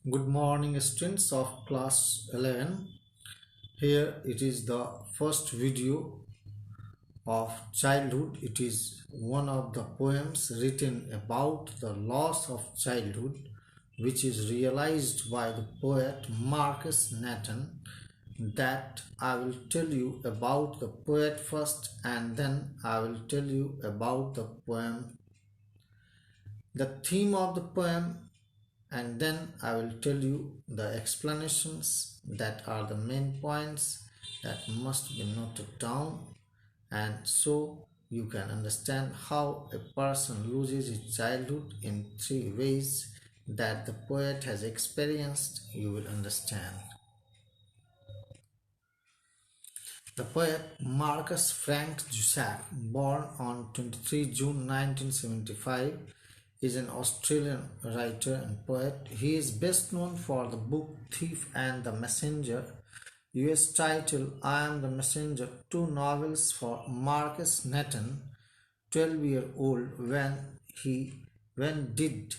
Good morning, students of class 11. Here it is the first video of childhood. It is one of the poems written about the loss of childhood, which is realized by the poet Marcus Nathan. That I will tell you about the poet first, and then I will tell you about the poem, the theme of the poem, and then I will tell you the explanations that are the main points that must be noted down, and so you can understand how a person loses his childhood in three ways that the poet has experienced. You will understand. The poet Marcus Frank Jussac, born on 23 June 1975, is an Australian writer and poet. He is best known for the book Thief and the Messenger, US title I Am the Messenger, two novels for Marcus Nathan, 12-year-old. When did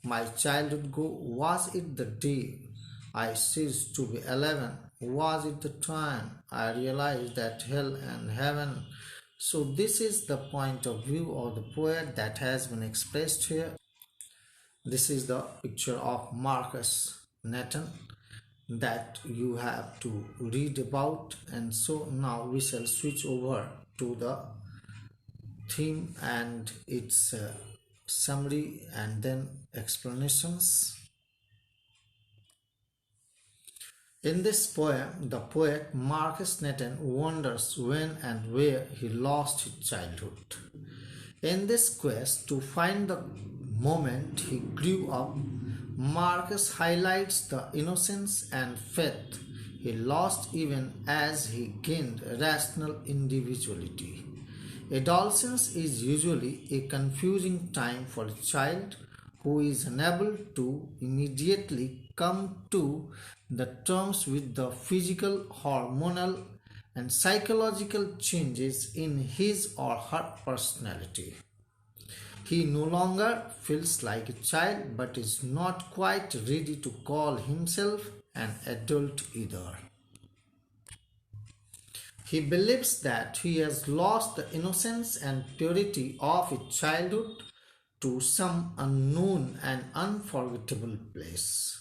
my childhood go? Was it the day I ceased to be 11? Was it the time I realized that hell and heaven? So this is the point of view of the poet that has been expressed here. This is the picture of Marcus Nathan that you have to read about, and so now we shall switch over to the theme and its summary and then explanations. In this poem, the poet Marcus Nathan wonders when and where he lost his childhood. In this quest to find the moment he grew up, Marcus highlights the innocence and faith he lost even as he gained rational individuality. Adolescence is usually a confusing time for a child who is unable to immediately come to the terms with the physical, hormonal, and psychological changes in his or her personality. He no longer feels like a child but is not quite ready to call himself an adult either. He believes that he has lost the innocence and purity of his childhood to some unknown and unforgettable place.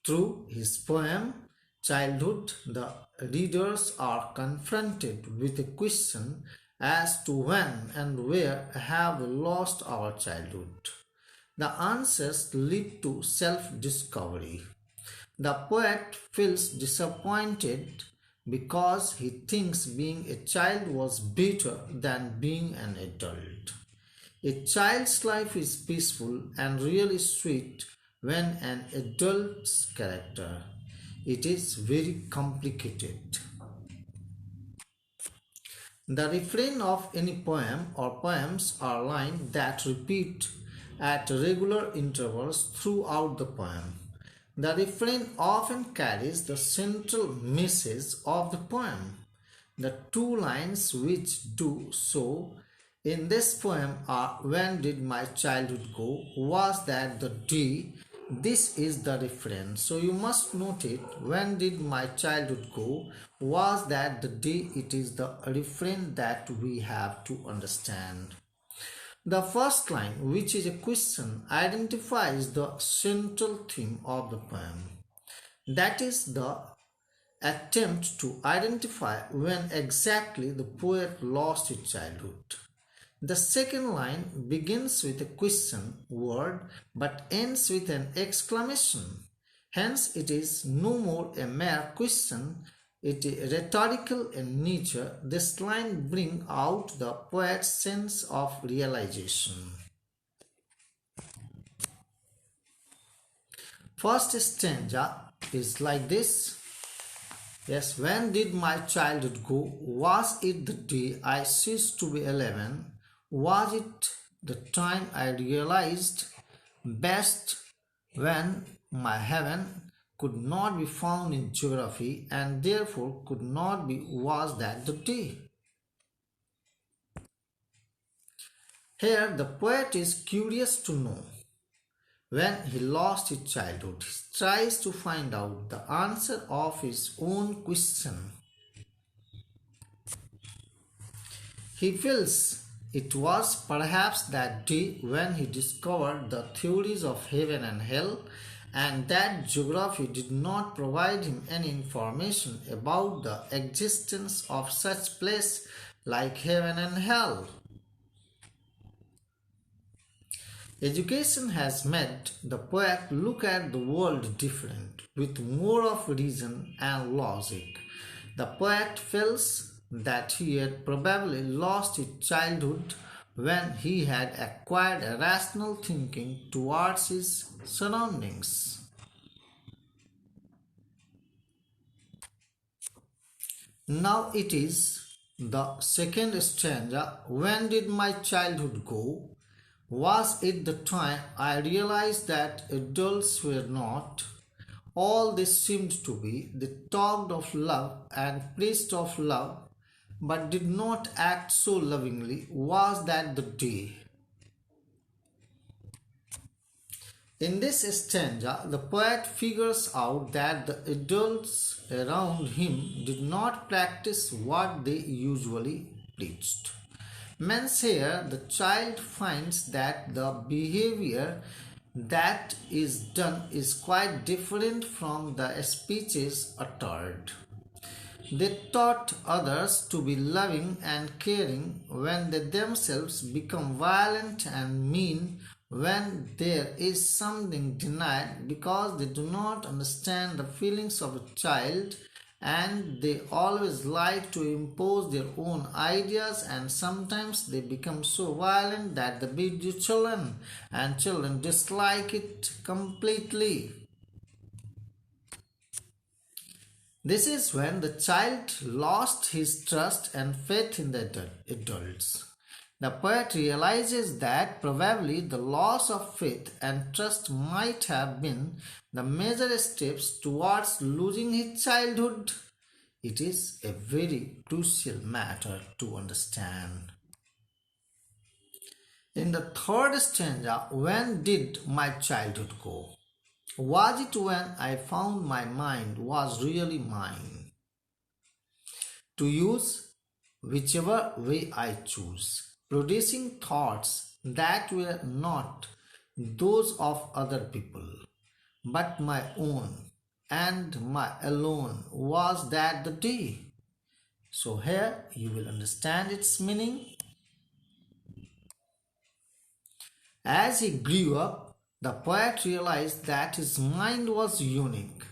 Through his poem, Childhood, the readers are confronted with a question as to when and where have we lost our childhood. The answers lead to self-discovery. The poet feels disappointed because he thinks being a child was better than being an adult. A child's life is peaceful and really sweet when an adult's character. It is very complicated. The refrain of any poem or poems are lines that repeat at regular intervals throughout the poem. The refrain often carries the central message of the poem. The two lines which do so in this poem are when did my childhood go? Was that the day? This is the refrain. So you must note it. When did my childhood go? Was that the day? It is the refrain that we have to understand. The first line, which is a question, identifies the central theme of the poem. That is the attempt to identify when exactly the poet lost his childhood. The second line begins with a question word but ends with an exclamation. Hence, it is no more a mere question, it is rhetorical in nature. This line brings out the poet's sense of realization. First stanza is like this. Yes, when did my childhood go? Was it the day I ceased to be 11? Was it the time I realized best when my heaven could not be found in geography and therefore could not be? Was that the day? Here the poet is curious to know When he lost his childhood, he tries to find out the answer of his own question. He feels it was perhaps that day when he discovered the theories of heaven and hell, and that geography did not provide him any information about the existence of such place like heaven and hell. Education has made the poet look at the world different, with more of reason and logic. The poet feels that he had probably lost his childhood when he had acquired a rational thinking towards his surroundings. Now it is the second stanza. When did my childhood go? Was it the time I realized that adults were not? All this seemed to be. They talked of love and preached of love, but did not act so lovingly. Was that the day? In this stanza, the poet figures out that the adults around him did not practice what they usually preached. Means here, the child finds that the behavior that is done is quite different from the speeches uttered. They taught others to be loving and caring when they themselves become violent and mean when there is something denied because they do not understand the feelings of a child, and they always like to impose their own ideas, and sometimes they become so violent that they beat the children and children dislike it completely. This is when the child lost his trust and faith in the adults. The poet realizes that probably the loss of faith and trust might have been the major steps towards losing his childhood. It is a very crucial matter to understand. In the third stanza, when did my childhood go? Was it when I found my mind was really mine to use whichever way I choose, producing thoughts that were not those of other people, but my own, and my alone? Was that the day? So here you will understand its meaning. As he grew up, the poet realized that his mind was unique,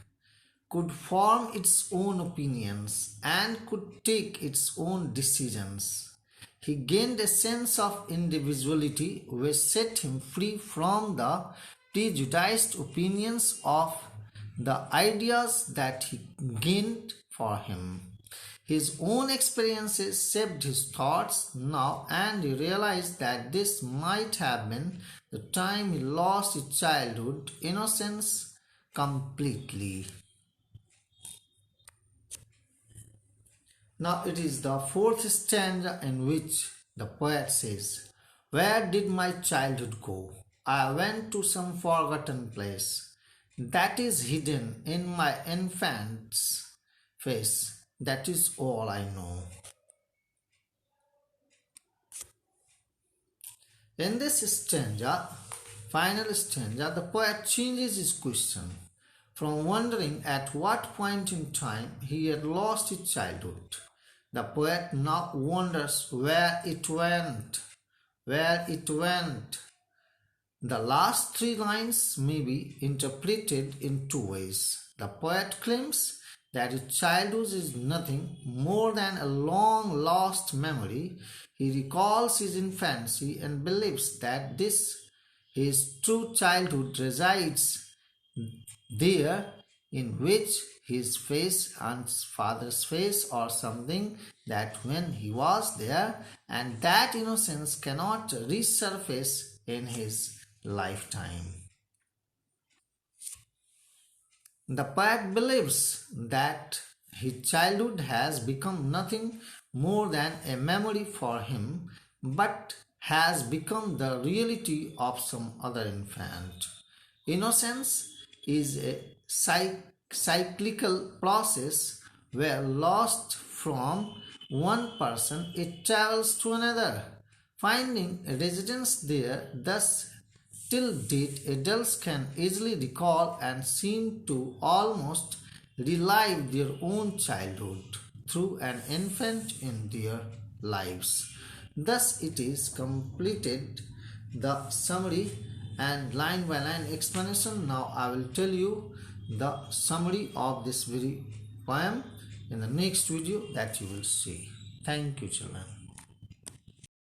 could form its own opinions, and could take its own decisions. He gained a sense of individuality which set him free from the prejudiced opinions of the ideas that he gained for him. His own experiences shaped his thoughts now, and he realized that this might have been the time he lost his childhood innocence completely. Now it is the fourth stanza in which the poet says, "Where did my childhood go? I went to some forgotten place that is hidden in my infant's face. That is all I know." In this stanza, final stanza, the poet changes his question from wondering at what point in time he had lost his childhood. The poet now wonders where it went. Where it went. The last three lines may be interpreted in two ways. The poet claims that his childhood is nothing more than a long lost memory. He recalls his infancy and believes that this his true childhood resides there, in which his face and his father's face or something, that when he was there, and that innocence cannot resurface in his lifetime. The poet believes that his childhood has become nothing more than a memory for him, but has become the reality of some other infant. Innocence is a cyclical process where lost from one person it travels to another, finding a residence there. Thus, till date, adults can easily recall and seem to almost relive their own childhood through an infant in their lives. Thus, it is completed the summary and line by line explanation. Now, I will tell you the summary of this very poem in the next video that you will see. Thank you, children.